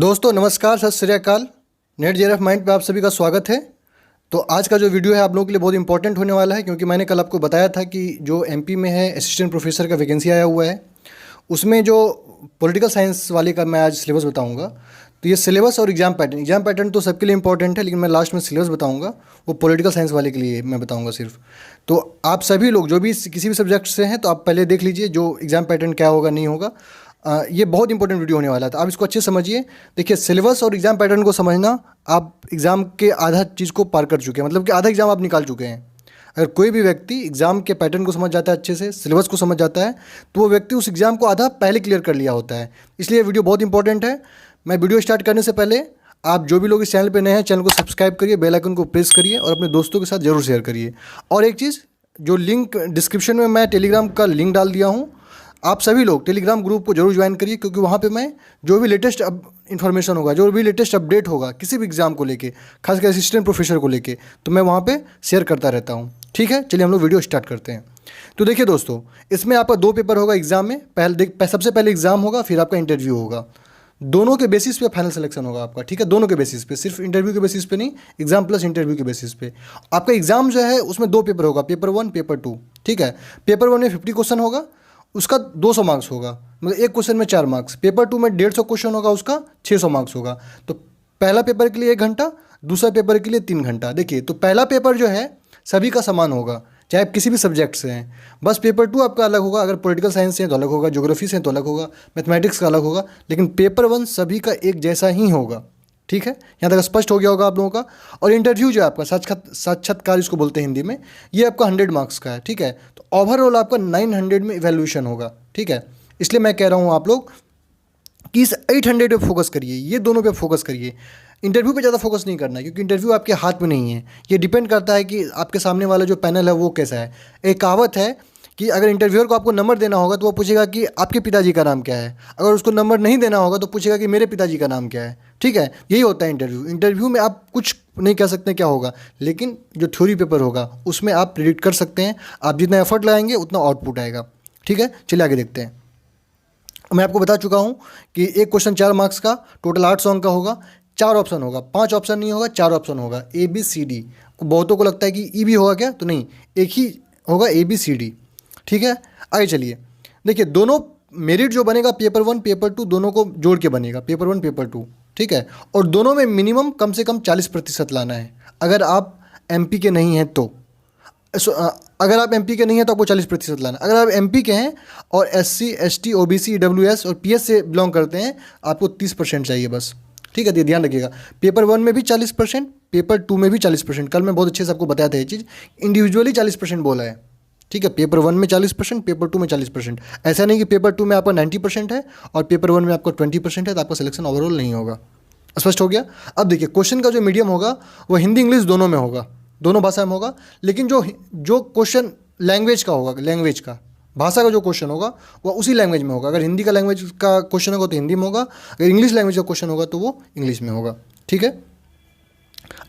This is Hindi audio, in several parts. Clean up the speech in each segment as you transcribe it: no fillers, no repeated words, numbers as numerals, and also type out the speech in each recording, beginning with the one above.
दोस्तों नमस्कार, सत श्री अकाल। नेट जेआरएफ माइंड पे आप सभी का स्वागत है। तो आज का जो वीडियो है आप लोगों के लिए बहुत इंपॉर्टेंट होने वाला है, क्योंकि मैंने कल आपको बताया था कि जो एमपी में है असिस्टेंट प्रोफेसर का वैकेंसी आया हुआ है, उसमें जो पॉलिटिकल साइंस वाले का मैं आज सिलेबस बताऊंगा। तो ये सिलेबस और एग्जाम पैटर्न तो सबके लिए इंपॉर्टेंट है, लेकिन मैं लास्ट में सिलेबस बताऊंगा, वो पॉलिटिकल साइंस वाले के लिए मैं बताऊंगा सिर्फ। तो आप सभी लोग जो भी किसी भी सब्जेक्ट से हैं, तो आप पहले देख लीजिए जो एग्जाम पैटर्न क्या होगा नहीं होगा। ये बहुत इंपॉर्टेंट वीडियो होने वाला था, आप इसको अच्छे से समझिए। देखिए, सिलेबस और एग्जाम पैटर्न को समझना, आप एग्ज़ाम के आधा चीज़ को पार कर चुके हैं, मतलब कि आधा एग्ज़ाम आप निकाल चुके हैं। अगर कोई भी व्यक्ति एग्ज़ाम के पैटर्न को समझ जाता है, अच्छे से सिलेबस को समझ जाता है, तो वो व्यक्ति उस एग्ज़ाम को आधा पहले क्लियर कर लिया होता है। इसलिए ये वीडियो बहुत इंपॉर्टेंट है। मैं वीडियो स्टार्ट करने से पहले आप जो भी लोग इस चैनल पे नए हैं, चैनल को सब्सक्राइब करिए, बेल आइकन को प्रेस करिए और अपने दोस्तों के साथ जरूर शेयर करिए। और एक चीज़, जो लिंक डिस्क्रिप्शन में मैं टेलीग्राम का लिंक डाल दिया हूँ, आप सभी लोग टेलीग्राम ग्रुप को जरूर ज्वाइन करिए, क्योंकि वहाँ पे मैं जो भी लेटेस्ट इन्फॉर्मेशन होगा, जो भी लेटेस्ट अपडेट होगा किसी भी एग्ज़ाम को लेके, खासकर असिस्टेंट प्रोफेसर को लेके, तो मैं वहाँ पे शेयर करता रहता हूँ। ठीक है, चलिए हम लोग वीडियो स्टार्ट करते हैं। तो देखिए दोस्तों, इसमें आपका 2 पेपर होगा एग्ज़ाम में। सबसे पहले एग्ज़ाम होगा, फिर आपका इंटरव्यू होगा। दोनों के बेसिस पे फाइनल सिलेक्शन होगा आपका। ठीक है, दोनों के बेसिस पे, सिर्फ इंटरव्यू के बेसिस पे नहीं, एग्जाम प्लस इंटरव्यू के बेसिस पे आपका एग्जाम जो है उसमें 2 पेपर होगा, पेपर 1 पेपर 2। ठीक है, पेपर 1 में 50 क्वेश्चन होगा, उसका 200 मार्क्स होगा, मतलब एक क्वेश्चन में 4 मार्क्स। पेपर 2 में 150 क्वेश्चन होगा, उसका 600 मार्क्स होगा। तो पहला पेपर के लिए 1 घंटा, दूसरा पेपर के लिए 3 घंटा। देखिए, तो पहला पेपर जो है सभी का समान होगा, चाहे आप किसी भी सब्जेक्ट से हैं। बस पेपर 2 आपका अलग होगा, अगर पॉलिटिकल साइंस से हैं तो अलग होगा, ज्योग्राफी से हैं तो अलग होगा, मैथमेटिक्स का अलग होगा, लेकिन पेपर 1 सभी का एक जैसा ही होगा। ठीक है, यहाँ तक स्पष्ट हो गया होगा आप लोगों का। और इंटरव्यू जो है आपका साक्षात्कार इसको बोलते हैं हिंदी में, ये आपका 100 मार्क्स का है। ठीक है, तो ओवरऑल आपका 900 में इवैल्यूएशन होगा। ठीक है, इसलिए मैं कह रहा हूँ आप लोग कि इस 800 पे फोकस करिए, ये दोनों पे फोकस करिए। इंटरव्यू पे ज़्यादा फोकस नहीं करना है, क्योंकि इंटरव्यू आपके हाथ में नहीं है। ये डिपेंड करता है कि आपके सामने वाला जो पैनल है वो कैसा है। एक कहावत है कि अगर इंटरव्यूअर को आपको नंबर देना होगा तो वो पूछेगा कि आपके पिताजी का नाम क्या है। अगर उसको नंबर नहीं देना होगा तो पूछेगा कि मेरे पिताजी का नाम क्या है। ठीक है, यही होता है इंटरव्यू। इंटरव्यू में आप कुछ नहीं कह सकते क्या होगा, लेकिन जो थ्योरी पेपर होगा उसमें आप प्रिडिक्ट कर सकते हैं। आप जितना एफर्ट लगाएंगे उतना आउटपुट आएगा। ठीक है, चलिए आगे देखते हैं। मैं आपको बता चुका हूँ कि एक क्वेश्चन 4 मार्क्स का, टोटल 8 अंक का होगा। 4 ऑप्शन होगा, 5 ऑप्शन नहीं होगा, 4 ऑप्शन होगा, ABCD। बहुतों को लगता है कि ई भी होगा क्या, तो नहीं, एक ही होगा ABCD। ठीक है, आगे चलिए। देखिए, दोनों मेरिट जो बनेगा पेपर 1 पेपर 2 दोनों को जोड़ के बनेगा, पेपर 1 पेपर 2। ठीक है, और दोनों में मिनिमम कम से कम 40% लाना है। अगर आप MP के नहीं हैं तो अगर आप MP के नहीं हैं तो आपको 40% लाना। अगर आप MP के हैं और SC ST OBC EWS और PS से बिलोंग करते हैं, आपको 30% चाहिए बस। ठीक है, तो ध्यान रखिएगा। पेपर 1 में भी 40%, पेपर 2 में भी 40%। कल मैं बहुत अच्छे से आपको बताया था ये चीज़, इंडिविजुअली 40% बोला है। ठीक है, पेपर 1 में 40%, पेपर 2 में 40%। ऐसा नहीं कि पेपर 2 में आपका 90% है और पेपर 1 में आपका 20% है, तो आपका सिलेक्शन ओवरऑल नहीं होगा। स्पष्ट हो गया। अब देखिए, क्वेश्चन का जो मीडियम होगा वो हिंदी इंग्लिश दोनों में होगा, दोनों भाषा में होगा। लेकिन जो क्वेश्चन लैंग्वेज का होगा, लैंग्वेज का भाषा का जो क्वेश्चन होगा वो उसी लैंग्वेज में होगा। अगर हिंदी का लैंग्वेज का क्वेश्चन होगा तो हिंदी में होगा, अगर इंग्लिश लैंग्वेज का क्वेश्चन होगा तो वो इंग्लिश में होगा। ठीक है,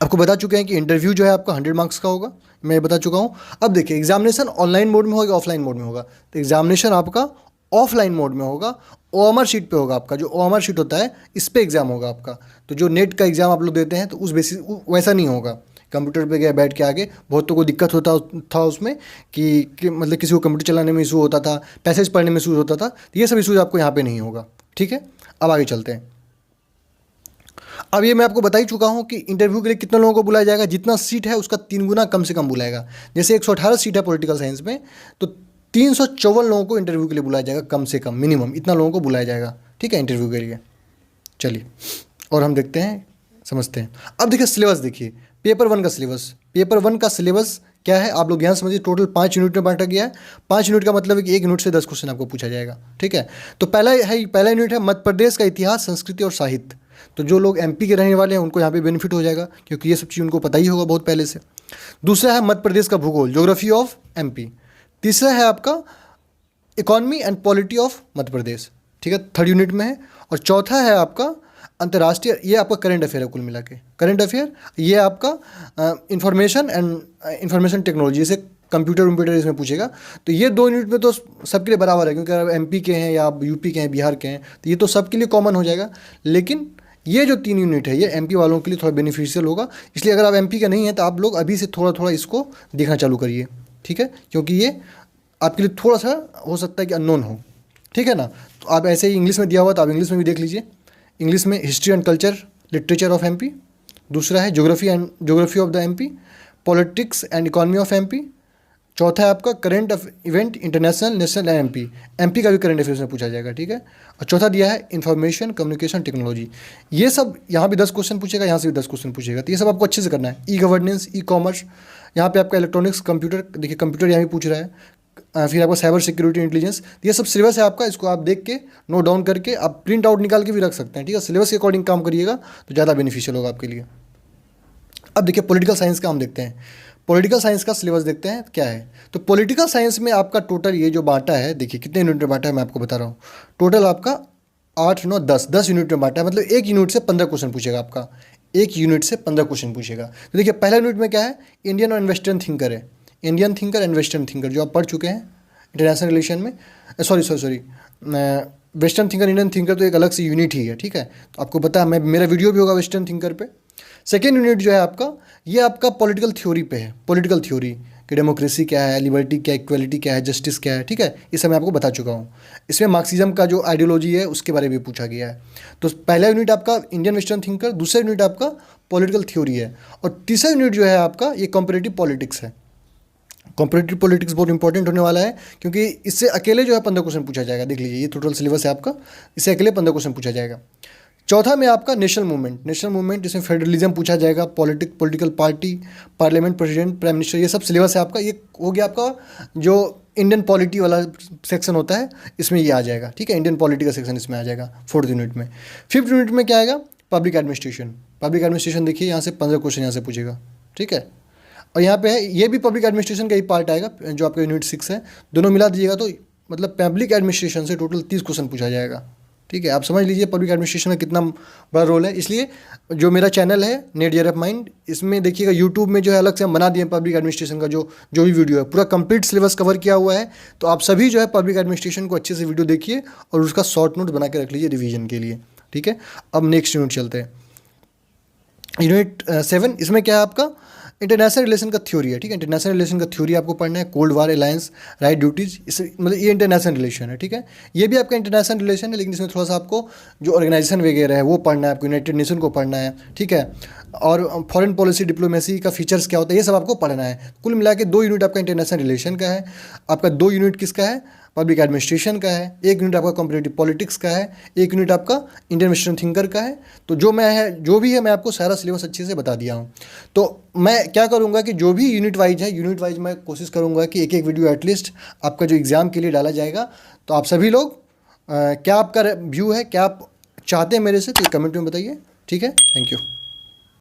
आपको बता चुके हैं कि इंटरव्यू जो है आपका 100 मार्क्स का होगा, मैं बता चुका हूँ। अब देखिए, एग्जामिनेशन ऑनलाइन मोड में होगा, ऑफलाइन मोड में होगा। तो एग्जामिनेशन आपका ऑफलाइन मोड में होगा, OMR शीट पे होगा आपका। जो OMR शीट होता है, इस पे एग्ज़ाम होगा आपका। तो जो नेट का एग्ज़ाम आप लोग देते हैं तो उस बेसिस वैसा नहीं होगा। कंप्यूटर पे गया बैठ के आगे, बहुतों को दिक्कत होता था उसमें कि मतलब किसी को कंप्यूटर चलाने में इशू होता था, पैसेज पढ़ने में इशू होता था। तो ये सब इशूज आपको यहाँ पे नहीं होगा। ठीक है, अब आगे चलते हैं। अब ये मैं आपको बता ही चुका हूँ कि इंटरव्यू के लिए कितने लोगों को बुलाया जाएगा। जितना सीट है उसका 3 गुना कम से कम बुलाएगा। जैसे 118 सीट है पॉलिटिकल साइंस में, तो 354 लोगों को इंटरव्यू के लिए बुलाया जाएगा, कम से कम मिनिमम इतना लोगों को बुलाया जाएगा। ठीक है, इंटरव्यू के लिए। चलिए, और हम देखते हैं, समझते हैं। अब देखिए सिलेबस, देखिए पेपर 1 का सिलेबस। पेपर 1 का सिलेबस क्या है आप लोग ध्यान समझिए। टोटल 5 यूनिट में बांटा गया है। 5 यूनिट का मतलब है कि 1 यूनिट से 10 क्वेश्चन आपको पूछा जाएगा। ठीक है, तो पहला यूनिट है मध्य प्रदेश का इतिहास, संस्कृति और साहित्य। तो जो लोग MP के रहने वाले हैं उनको यहाँ पे बेनिफिट हो जाएगा, क्योंकि ये सब चीज़ उनको पता ही होगा बहुत पहले से। दूसरा है मध्य प्रदेश का भूगोल, ज्योग्राफी ऑफ MP। तीसरा है आपका economy and polity of Madhya Pradesh. ठीक है, 3rd यूनिट में है। और चौथा है आपका अंतर्राष्ट्रीय, ये आपका करंट अफेयर है कुल मिला के। करंट अफेयर ये आपका इंफॉर्मेशन एंड इंफॉर्मेशन टेक्नोलॉजी से कंप्यूटर इसमें पूछेगा। तो ये 2 यूनिट में तो सबके लिए बराबर है, क्योंकि अगर MP के हैं या आप UP के हैं, बिहार के हैं, तो ये तो सबके लिए कॉमन हो जाएगा। लेकिन ये जो 3 यूनिट है ये एमपी वालों के लिए थोड़ा बेनिफिशियल होगा, इसलिए अगर आप एमपी का नहीं है तो आप लोग अभी से थोड़ा थोड़ा इसको देखना चालू करिए, ठीक है, क्योंकि ये आपके लिए थोड़ा सा हो सकता है कि अननोन हो, ठीक है ना। तो आप ऐसे ही इंग्लिश में दिया हुआ तो आप इंग्लिश में भी देख लीजिए। इंग्लिश में history and culture literature of MP, दूसरा है geography of the MP, politics and economy of MP, चौथा है आपका current event international national and MP, MP का भी करंट अफेयर्स में पूछा जाएगा, ठीक है। और चौथा दिया है इंफॉर्मेशन कम्युनिकेशन टेक्नोलॉजी। ये सब यहाँ भी 10 क्वेश्चन पूछेगा, यहाँ से भी 10 क्वेश्चन पूछेगा, तो ये सब आपको अच्छे से करना है। ई गवर्नेंस, ई कॉमर्स, यहाँ पे आपका इलेक्ट्रॉनिक्स, कंप्यूटर, देखिए कंप्यूटर यहाँ भी पूछ रहा है, फिर आपका साइबर सिक्योरिटी इंटेलिजेंस, ये सब सिलेबस है आपका, इसको आप देख के नोट डाउन करके आप प्रिंट आउट निकाल के भी रख सकते हैं, ठीक है। सिलेबस के अकॉर्डिंग काम करिएगा तो ज़्यादा बेनिफिशियल होगा आपके लिए। अब देखिए पॉलिटिकल साइंस का हम देखते हैं, पॉलिटिकल साइंस का सिलेबस देखते हैं क्या है। तो पॉलिटिकल साइंस में आपका टोटल ये जो बांटा है, देखिए कितने यूनिट में बांटा है मैं आपको बता रहा हूँ। टोटल आपका 8, 9, 10 यूनिट में बांटा है, मतलब एक यूनिट से 15 क्वेश्चन पूछेगा आपका, एक यूनिट से 15 क्वेश्चन पूछेगा। तो देखिए पहला यूनिट में क्या है, इंडियन और वेस्टर्न थिंकर है, Indian thinker and western thinker जो आप पढ़ चुके हैं इंटरनेशनल रिलेशन में, sorry western thinker Indian thinker तो एक अलग से यूनिट ही है, ठीक है। तो आपको पता है, मैं मेरा वीडियो भी होगा वेस्टर्न थिंकर पे। सेकेंड यूनिट जो है आपका, ये आपका पॉलिटिकल थ्योरी पे है, पॉलिटिकल थ्योरी कि डेमोक्रेसी क्या है, लिबर्टी क्या है, इक्वलिटी क्या है, जस्टिस क्या है, ठीक है, ये सब मैं आपको बता चुका हूँ। इसमें मार्क्सिज्म का जो आइडियोलॉजी है उसके बारे में पूछा गया है। तो पहला यूनिट आपका इंडियन वेस्टर्न थिंकर, दूसरा यूनिट आपका पॉलिटिकल थ्योरी है, और तीसरा यूनिट जो है आपका ये कॉम्परेटिव पॉलिटिक्स है। कॉम्परेटिव पॉलिटिक्स बहुत इंपॉर्टेंट होने वाला है, क्योंकि इससे अकेले जो है 15 क्वेश्चन पूछा जाएगा। देख लीजिए ये टोटल सिलेबस है आपका, इससे अकेले 15 क्वेश्चन पूछा जाएगा। चौथा में आपका नेशनल मूवमेंट, इसमें फेडरलिज्म पूछा जाएगा, political party, parliament, president, prime minister, ये सब सिलेबस है आपका। ये हो गया आपका जो इंडियन पॉलिटी वाला सेक्शन होता है, इसमें ये आ जाएगा, ठीक है, इंडियन पॉलिटी का सेक्शन इसमें आ जाएगा 4th यूनिट में। 5th यूनिट में क्या आएगा, पब्लिक एडमिनिस्ट्रेशन देखिए यहाँ से 15 क्वेश्चन यहाँ से पूछेगा, ठीक है। और यहाँ पे है, ये भी पब्लिक एडमिनिस्ट्रेशन का ही पार्ट आएगा जो आपका यूनिट 6 है, दोनों मिला दीजिएगा तो मतलब पब्लिक एडमिनिस्ट्रेशन से टोटल 30 क्वेश्चन पूछा जाएगा, ठीक है। आप समझ लीजिए पब्लिक एडमिनिस्ट्रेशन का कितना बड़ा रोल है। इसलिए जो मेरा चैनल है नेट जेआरएफ माइंड, इसमें देखिएगा यूट्यूब में जो है अलग से हम बना दिए पब्लिक एडमिनिस्ट्रेशन का जो भी वीडियो है, पूरा कंप्लीट सिलेबस कवर किया हुआ है। तो आप सभी जो है पब्लिक एडमिनिस्ट्रेशन को अच्छे से वीडियो देखिए और उसका शॉर्ट नोट बना के रख लीजिए रिवीजन के लिए, ठीक है। अब नेक्स्ट यूनिट चलते हैं, यूनिट 7। इसमें क्या है आपका इंटरनेशनल रिलेशन का थ्योरी है, ठीक है। इंटरनेशनल रिलेशन का थ्योरी आपको पढ़ना है, cold war, alliance, right, duties, इस मतलब ये इंटरनेशनल रिलेशन है, ठीक है। ये भी आपका इंटरनेशनल रिलेशन है, लेकिन इसमें थोड़ा सा आपको जो ऑर्गेनाइजेशन वगैरह है वो पढ़ना है, आपको यूनाइटेड नेशन को पढ़ना है, ठीक है। और फॉरेन पॉलिसी, डिप्लोमेसी का फीचर्स क्या होता है, ये सब आपको पढ़ना है। कुल मिला के 2 यूनिट आपका इंटरनेशनल रिलेशन का है, आपका 2 यूनिट किसका है, पब्लिक एडमिनिस्ट्रेशन का है, 1 यूनिट आपका कॉम्पिटिटिव पॉलिटिक्स का है, 1 यूनिट आपका इंडियन वेस्टर्न थिंकर का है। तो जो भी है मैं आपको सारा सिलेबस अच्छे से बता दिया हूँ। तो मैं क्या करूँगा कि जो भी यूनिट वाइज मैं कोशिश करूँगा कि एक वीडियो एटलीस्ट आपका जो एग्ज़ाम के लिए डाला जाएगा। तो आप सभी लोग क्या आपका व्यू है, क्या आप चाहते हैं मेरे से, तो कमेंट में बताइए, ठीक है। Thank you.